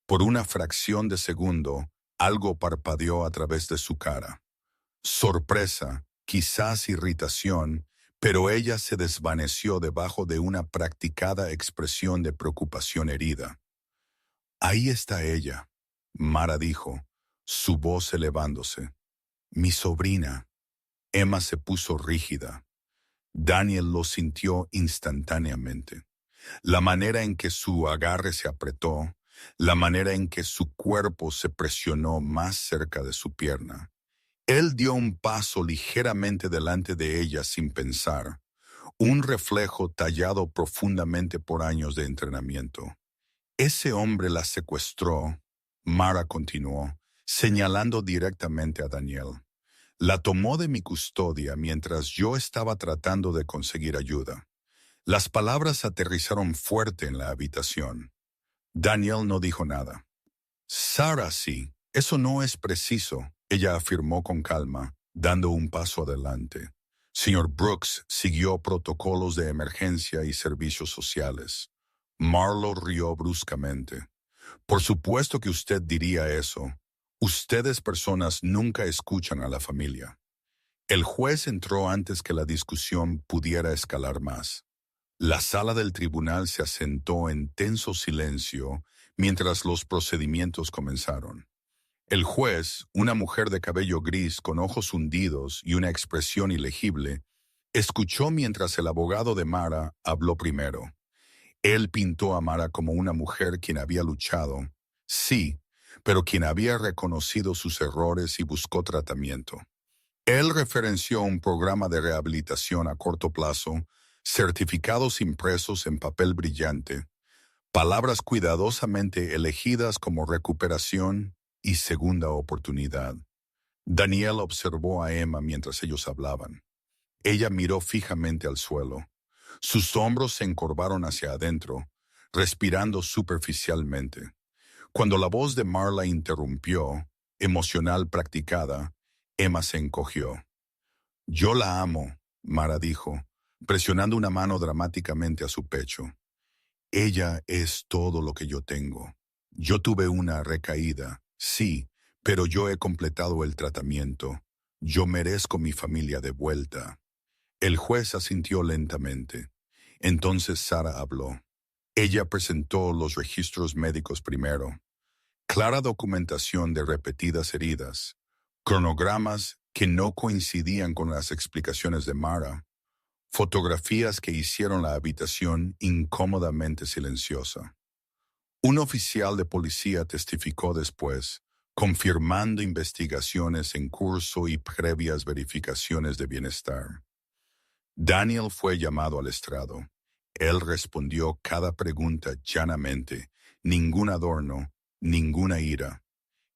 Por una fracción de segundo, algo parpadeó a través de su cara. Sorpresa, quizás irritación, pero ella se desvaneció debajo de una practicada expresión de preocupación herida. Ahí está ella, Mara dijo, su voz elevándose. Mi sobrina. Emma se puso rígida. Daniel lo sintió instantáneamente. La manera en que su agarre se apretó, la manera en que su cuerpo se presionó más cerca de su pierna. Él dio un paso ligeramente delante de ella sin pensar, un reflejo tallado profundamente por años de entrenamiento. Ese hombre la secuestró, Mara continuó, señalando directamente a Daniel. La tomó de mi custodia mientras yo estaba tratando de conseguir ayuda. Las palabras aterrizaron fuerte en la habitación. Daniel no dijo nada. Sarah sí, eso no es preciso, ella afirmó con calma, dando un paso adelante. Señor Brooks siguió protocolos de emergencia y servicios sociales. Marlowe rió bruscamente. Por supuesto que usted diría eso. Ustedes personas nunca escuchan a la familia. El juez entró antes que la discusión pudiera escalar más. La sala del tribunal se asentó en tenso silencio mientras los procedimientos comenzaron. El juez, una mujer de cabello gris con ojos hundidos y una expresión ilegible, escuchó mientras el abogado de Mara habló primero. Él pintó a Mara como una mujer quien había luchado, sí, pero quien había reconocido sus errores y buscó tratamiento. Él referenció un programa de rehabilitación a corto plazo, certificados impresos en papel brillante, palabras cuidadosamente elegidas como recuperación y segunda oportunidad. Daniel observó a Emma mientras ellos hablaban. Ella miró fijamente al suelo. Sus hombros se encorvaron hacia adentro, respirando superficialmente. Cuando la voz de Marla interrumpió, emocional practicada, Emma se encogió. Yo la amo, Mara dijo, presionando una mano dramáticamente a su pecho. Ella es todo lo que yo tengo. Yo tuve una recaída, sí, pero yo he completado el tratamiento. Yo merezco mi familia de vuelta. El juez asintió lentamente. Entonces Sara habló. Ella presentó los registros médicos primero. Clara documentación de repetidas heridas. Cronogramas que no coincidían con las explicaciones de Mara. Fotografías que hicieron la habitación incómodamente silenciosa. Un oficial de policía testificó después, confirmando investigaciones en curso y previas verificaciones de bienestar. Daniel fue llamado al estrado. Él respondió cada pregunta llanamente, ningún adorno, ninguna ira.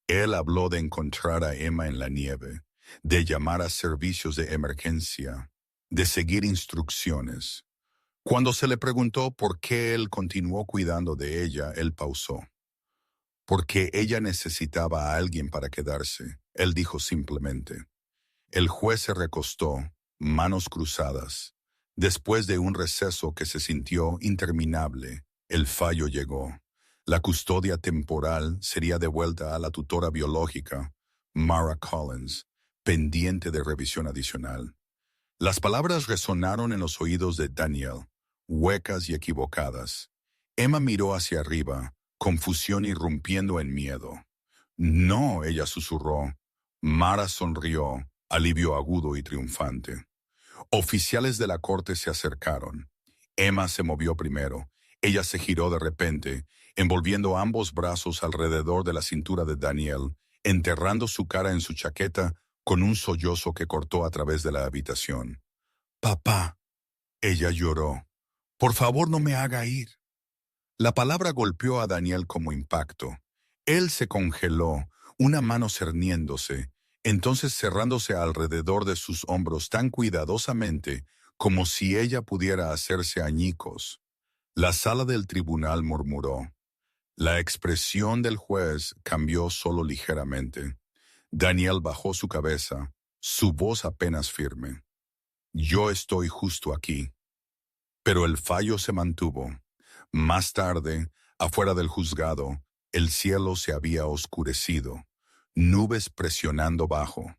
Él habló de encontrar a Emma en la nieve, de llamar a servicios de emergencia, de seguir instrucciones. Cuando se le preguntó por qué él continuó cuidando de ella, él pausó. Porque ella necesitaba a alguien para quedarse, él dijo simplemente. El juez se recostó, manos cruzadas. Después de un receso que se sintió interminable, el fallo llegó. La custodia temporal sería devuelta a la tutora biológica, Mara Collins, pendiente de revisión adicional. Las palabras resonaron en los oídos de Daniel, huecas y equivocadas. Emma miró hacia arriba, confusión irrumpiendo en miedo. No, ella susurró. Mara sonrió, alivio agudo y triunfante. Oficiales de la corte se acercaron. Emma se movió primero. Ella se giró de repente, envolviendo ambos brazos alrededor de la cintura de Daniel, enterrando su cara en su chaqueta con un sollozo que cortó a través de la habitación. «Papá», ella lloró, «por favor no me haga ir». La palabra golpeó a Daniel como impacto. Él se congeló, una mano cerniéndose, entonces cerrándose alrededor de sus hombros tan cuidadosamente como si ella pudiera hacerse añicos. La sala del tribunal murmuró. La expresión del juez cambió solo ligeramente. Daniel bajó su cabeza, su voz apenas firme. «Yo estoy justo aquí». Pero el fallo se mantuvo. Más tarde, afuera del juzgado, El cielo se había oscurecido, nubes presionando bajo.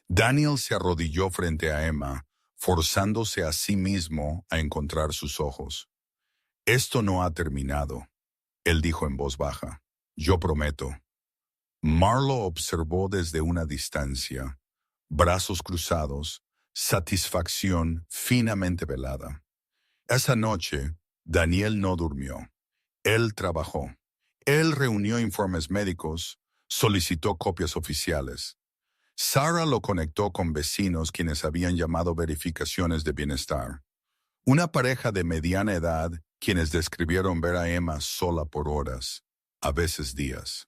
Daniel se arrodilló frente a Emma, forzándose a sí mismo a encontrar sus ojos. «Esto no ha terminado», él dijo en voz baja. «Yo prometo». Marlo observó desde una distancia, brazos cruzados, satisfacción finamente velada. Esa noche, Daniel no durmió. Él trabajó. Él reunió informes médicos, solicitó copias oficiales. Sarah lo conectó con vecinos quienes habían llamado verificaciones de bienestar. Una pareja de mediana edad quienes describieron ver a Emma sola por horas, a veces días.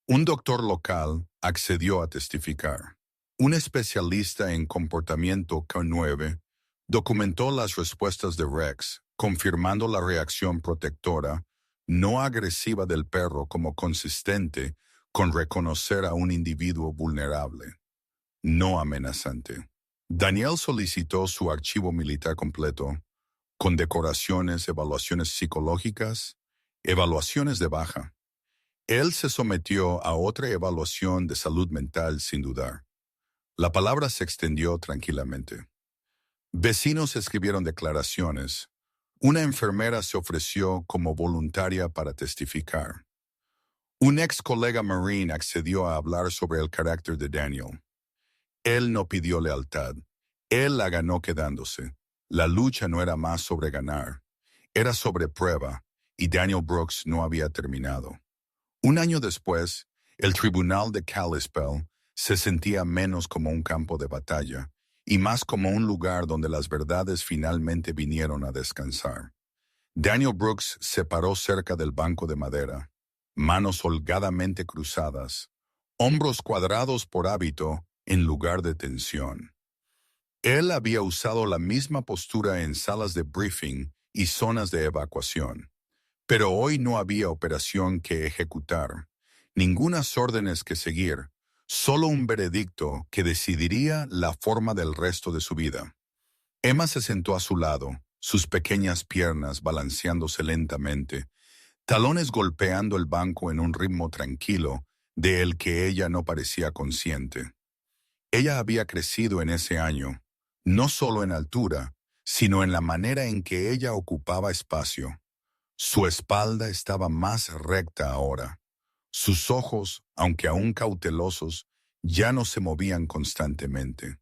Un doctor local accedió a testificar. Un especialista en comportamiento K9 documentó las respuestas de Rex, confirmando la reacción protectora, no agresiva del perro como consistente con reconocer a un individuo vulnerable, no amenazante. Daniel solicitó su archivo militar completo, con decoraciones, evaluaciones psicológicas, evaluaciones de baja. Él se sometió a otra evaluación de salud mental sin dudar. La palabra se extendió tranquilamente. Vecinos escribieron declaraciones. Una enfermera se ofreció como voluntaria para testificar. Un ex colega Marine accedió a hablar sobre el carácter de Daniel. Él no pidió lealtad. Él la ganó quedándose. La lucha no era más sobre ganar. Era sobre prueba, y Daniel Brooks no había terminado. Un año después, el tribunal de Kalispell se sentía menos como un campo de batalla y más como un lugar donde las verdades finalmente vinieron a descansar. Daniel Brooks se paró cerca del banco de madera, manos holgadamente cruzadas, hombros cuadrados por hábito en lugar de tensión. Él había usado la misma postura en salas de briefing y zonas de evacuación. Pero hoy no había operación que ejecutar, ningunas órdenes que seguir, solo un veredicto que decidiría la forma del resto de su vida. Emma se sentó a su lado, sus pequeñas piernas balanceándose lentamente, talones golpeando el banco en un ritmo tranquilo de el que ella no parecía consciente. Ella había crecido en ese año, no solo en altura, sino en la manera en que ella ocupaba espacio. Su espalda estaba más recta ahora. Sus ojos, aunque aún cautelosos, ya no se movían constantemente.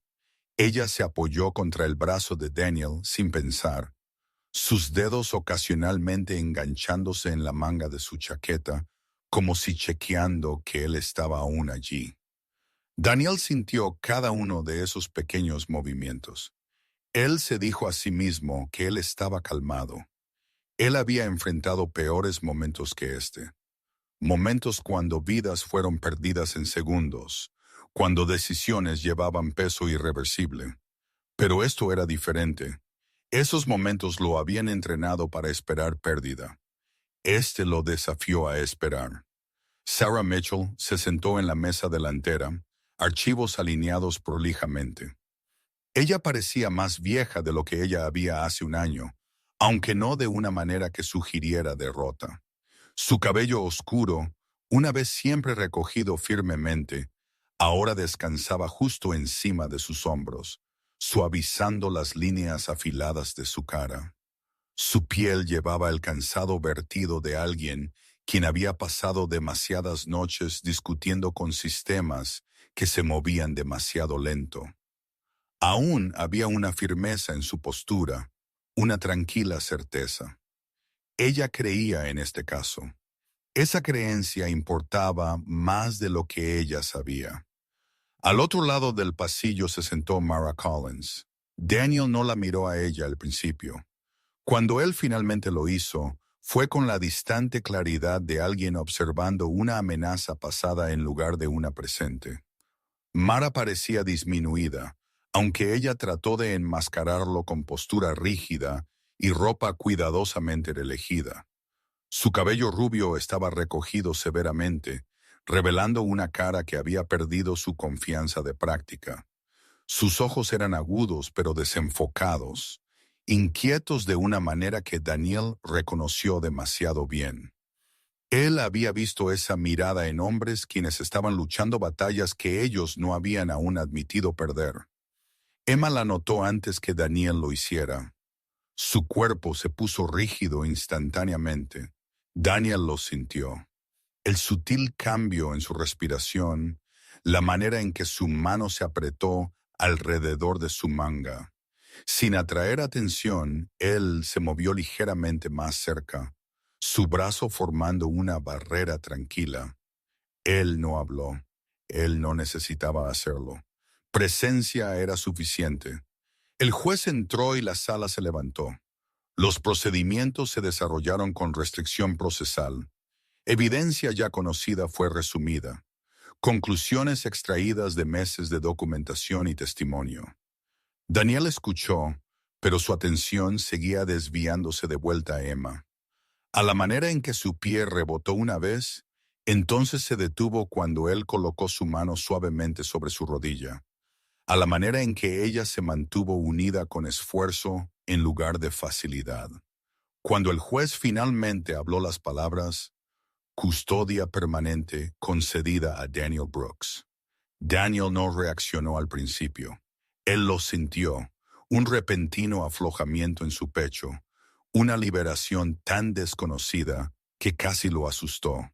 Ella se apoyó contra el brazo de Daniel sin pensar, sus dedos ocasionalmente enganchándose en la manga de su chaqueta, como si chequeando que él estaba aún allí. Daniel sintió cada uno de esos pequeños movimientos. Él se dijo a sí mismo que él estaba calmado. Él había enfrentado peores momentos que este. Momentos cuando vidas fueron perdidas en segundos, cuando decisiones llevaban peso irreversible. Pero esto era diferente. Esos momentos lo habían entrenado para esperar pérdida. Este lo desafió a esperar. Sarah Mitchell se sentó en la mesa delantera, archivos alineados prolijamente. Ella parecía más vieja de lo que ella había hace un año, aunque no de una manera que sugiriera derrota. Su cabello oscuro, una vez siempre recogido firmemente, ahora descansaba justo encima de sus hombros, suavizando las líneas afiladas de su cara. Su piel llevaba el cansado vertido de alguien quien había pasado demasiadas noches discutiendo con sistemas que se movían demasiado lento. Aún había una firmeza en su postura, una tranquila certeza. Ella creía en este caso. Esa creencia importaba más de lo que ella sabía. Al otro lado del pasillo se sentó Mara Collins. Daniel no la miró a ella al principio. Cuando él finalmente lo hizo, fue con la distante claridad de alguien observando una amenaza pasada en lugar de una presente. Mara parecía disminuida, aunque ella trató de enmascararlo con postura rígida y ropa cuidadosamente elegida. Su cabello rubio estaba recogido severamente, revelando una cara que había perdido su confianza de práctica. Sus ojos eran agudos pero desenfocados, inquietos de una manera que Daniel reconoció demasiado bien. Él había visto esa mirada en hombres quienes estaban luchando batallas que ellos no habían aún admitido perder. Emma la notó antes que Daniel lo hiciera. Su cuerpo se puso rígido instantáneamente. Daniel lo sintió. El sutil cambio en su respiración, la manera en que su mano se apretó alrededor de su manga. Sin atraer atención, él se movió ligeramente más cerca, su brazo formando una barrera tranquila. Él no habló. Él no necesitaba hacerlo. Presencia era suficiente. El juez entró y la sala se levantó. Los procedimientos se desarrollaron con restricción procesal. Evidencia ya conocida fue resumida. Conclusiones extraídas de meses de documentación y testimonio. Daniel escuchó, pero su atención seguía desviándose de vuelta a Emma. A la manera en que su pie rebotó una vez, entonces se detuvo cuando él colocó su mano suavemente sobre su rodilla. A la manera en que ella se mantuvo unida con esfuerzo en lugar de facilidad. Cuando el juez finalmente habló las palabras, custodia permanente concedida a Daniel Brooks. Daniel no reaccionó al principio. Él lo sintió, un repentino aflojamiento en su pecho, una liberación tan desconocida que casi lo asustó.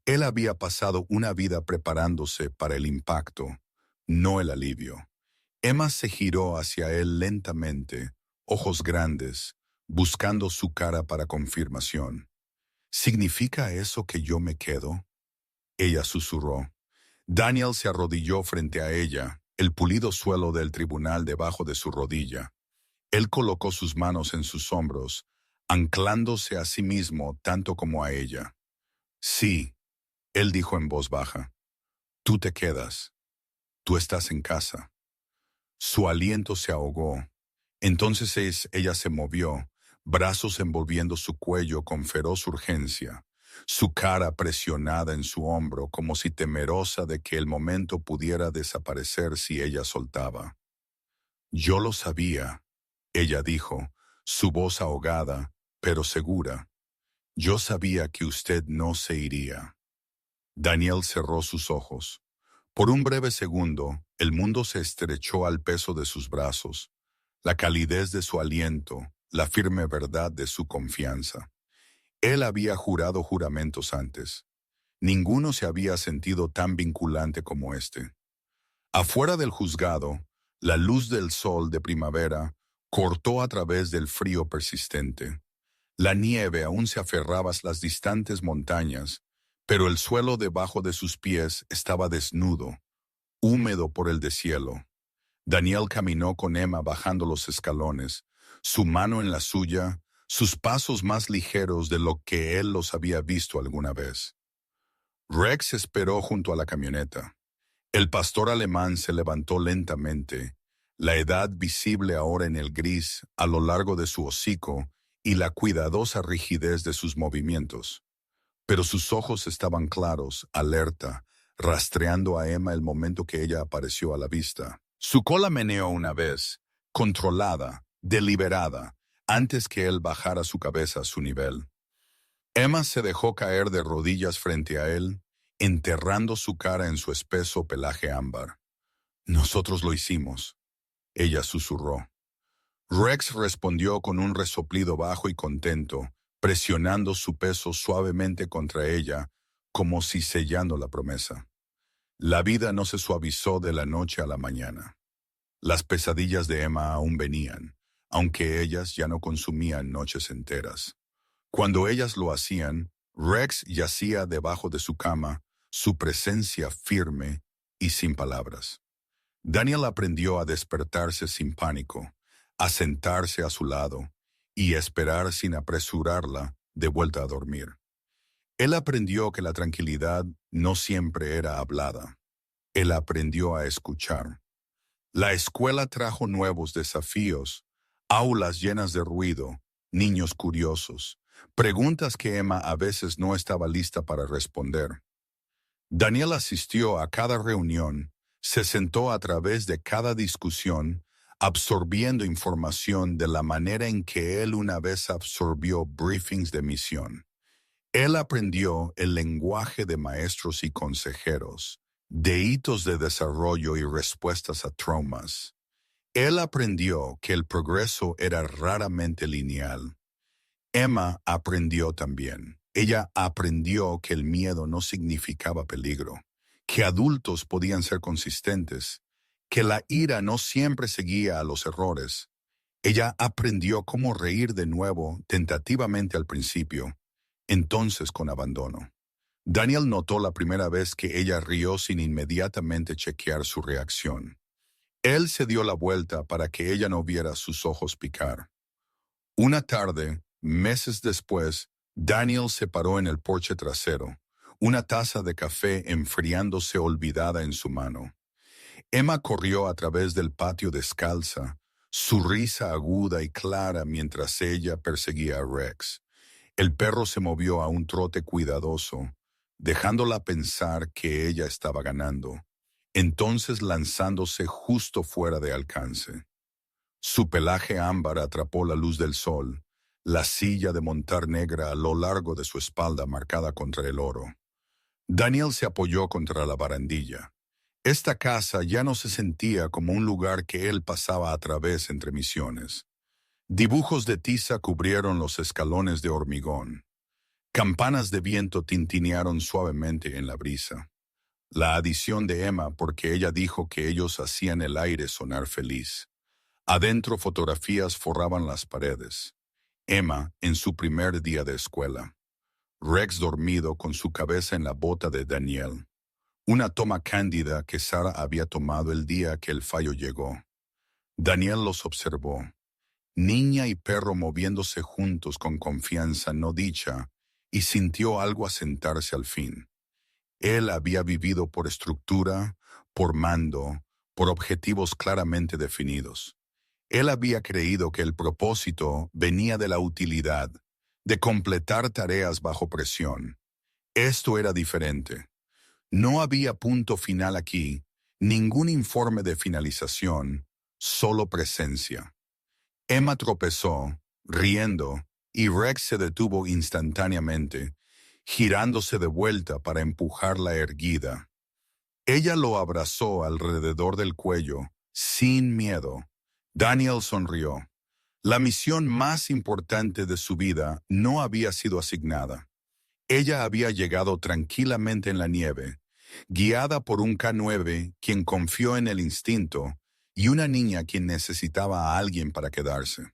Él había pasado una vida preparándose para el impacto, no el alivio. Emma se giró hacia él lentamente, ojos grandes, buscando su cara para confirmación. ¿Significa eso que yo me quedo? Ella susurró. Daniel se arrodilló frente a ella, el pulido suelo del tribunal debajo de su rodilla. Él colocó sus manos en sus hombros, anclándose a sí mismo tanto como a ella. Sí, él dijo en voz baja. Tú te quedas. Tú estás en casa. Su aliento se ahogó. Entonces ella se movió, brazos envolviendo su cuello con feroz urgencia, su cara presionada en su hombro como si temerosa de que el momento pudiera desaparecer si ella soltaba. Yo lo sabía, ella dijo, su voz ahogada, pero segura. Yo sabía que usted no se iría. Daniel cerró sus ojos. Por un breve segundo, el mundo se estrechó al peso de sus brazos, la calidez de su aliento, la firme verdad de su confianza. Él había jurado juramentos antes. Ninguno se había sentido tan vinculante como este. Afuera del juzgado, la luz del sol de primavera cortó a través del frío persistente. La nieve aún se aferraba a las distantes montañas, pero el suelo debajo de sus pies estaba desnudo, húmedo por el deshielo. Daniel caminó con Emma bajando los escalones, su mano en la suya, sus pasos más ligeros de lo que él los había visto alguna vez. Rex esperó junto a la camioneta. El pastor alemán se levantó lentamente, la edad visible ahora en el gris a lo largo de su hocico y la cuidadosa rigidez de sus movimientos. Pero sus ojos estaban claros, alerta, rastreando a Emma el momento que ella apareció a la vista. Su cola meneó una vez, controlada, deliberada, antes que él bajara su cabeza a su nivel. Emma se dejó caer de rodillas frente a él, enterrando su cara en su espeso pelaje ámbar. Nosotros lo hicimos, ella susurró. Rex respondió con un resoplido bajo y contento, presionando su peso suavemente contra ella, como si sellando la promesa. La vida no se suavizó de la noche a la mañana. Las pesadillas de Emma aún venían, aunque ellas ya no consumían noches enteras. Cuando ellas lo hacían, Rex yacía debajo de su cama, su presencia firme y sin palabras. Daniel aprendió a despertarse sin pánico, a sentarse a su lado y esperar sin apresurarla de vuelta a dormir. Él aprendió que la tranquilidad no siempre era hablada. Él aprendió a escuchar. La escuela trajo nuevos desafíos, aulas llenas de ruido, niños curiosos, preguntas que Emma a veces no estaba lista para responder. Daniel asistió a cada reunión, se sentó a través de cada discusión, absorbiendo información de la manera en que él una vez absorbió briefings de misión. Él aprendió el lenguaje de maestros y consejeros, de hitos de desarrollo y respuestas a traumas. Él aprendió que el progreso era raramente lineal. Emma aprendió también. Ella aprendió que el miedo no significaba peligro, que adultos podían ser consistentes, que la ira no siempre seguía a los errores. Ella aprendió cómo reír de nuevo, tentativamente al principio, entonces con abandono. Daniel notó la primera vez que ella rió sin inmediatamente chequear su reacción. Él se dio la vuelta para que ella no viera sus ojos picar. Una tarde, meses después, Daniel se paró en el porche trasero, una taza de café enfriándose olvidada en su mano. Emma corrió a través del patio descalza, su risa aguda y clara mientras ella perseguía a Rex. El perro se movió a un trote cuidadoso, dejándola pensar que ella estaba ganando, entonces lanzándose justo fuera de alcance. Su pelaje ámbar atrapó la luz del sol, la silla de montar negra a lo largo de su espalda marcada contra el oro. Daniel se apoyó contra la barandilla. Esta casa ya no se sentía como un lugar que él pasaba a través entre misiones. Dibujos de tiza cubrieron los escalones de hormigón. Campanas de viento tintinearon suavemente en la brisa. La adición de Emma porque ella dijo que ellos hacían el aire sonar feliz. Adentro fotografías forraban las paredes. Emma en su primer día de escuela. Rex dormido con su cabeza en la bota de Daniel. Una toma cándida que Sara había tomado el día que el fallo llegó. Daniel los observó. Niña y perro moviéndose juntos con confianza no dicha, y sintió algo asentarse al fin. Él había vivido por estructura, por mando, por objetivos claramente definidos. Él había creído que el propósito venía de la utilidad, de completar tareas bajo presión. Esto era diferente. No había punto final aquí, ningún informe de finalización, solo presencia. Emma tropezó, riendo, y Rex se detuvo instantáneamente, girándose de vuelta para empujarla erguida. Ella lo abrazó alrededor del cuello, sin miedo. Daniel sonrió. La misión más importante de su vida no había sido asignada. Ella había llegado tranquilamente en la nieve, guiada por un K9 quien confió en el instinto y una niña quien necesitaba a alguien para quedarse.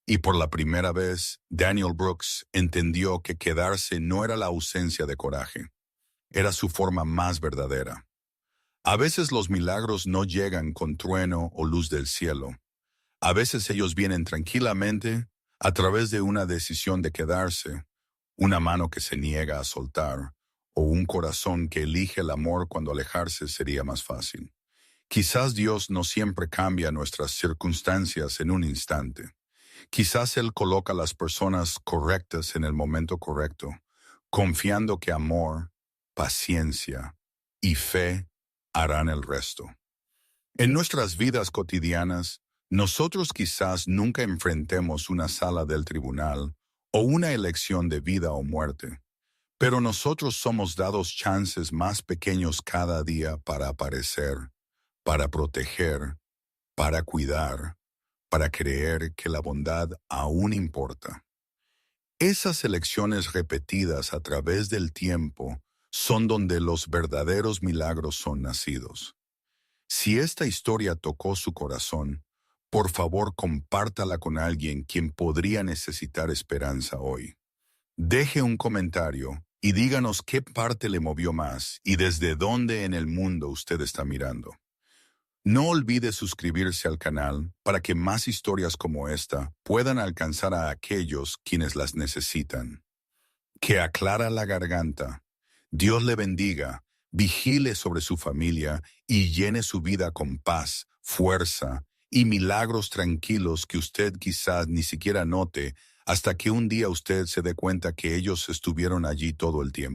Y por la primera vez, Daniel Brooks entendió que quedarse no era la ausencia de coraje, era su forma más verdadera. A veces los milagros no llegan con trueno o luz del cielo. A veces ellos vienen tranquilamente a través de una decisión de quedarse, una mano que se niega a soltar, o un corazón que elige el amor cuando alejarse sería más fácil. Quizás Dios no siempre cambia nuestras circunstancias en un instante. Quizás Él coloca las personas correctas en el momento correcto, confiando que amor, paciencia y fe harán el resto. En nuestras vidas cotidianas, nosotros quizás nunca enfrentemos una sala del tribunal o una elección de vida o muerte, pero nosotros somos dados chances más pequeños cada día para aparecer, para proteger, para cuidar, para creer que la bondad aún importa. Esas elecciones repetidas a través del tiempo son donde los verdaderos milagros son nacidos. Si esta historia tocó su corazón, por favor compártala con alguien quien podría necesitar esperanza hoy. Deje un comentario y díganos qué parte le movió más y desde dónde en el mundo usted está mirando. No olvide suscribirse al canal para que más historias como esta puedan alcanzar a aquellos quienes las necesitan. Que aclara la garganta. Dios le bendiga, vigile sobre su familia y llene su vida con paz, fuerza y milagros tranquilos que usted quizás ni siquiera note hasta que un día usted se dé cuenta que ellos estuvieron allí todo el tiempo.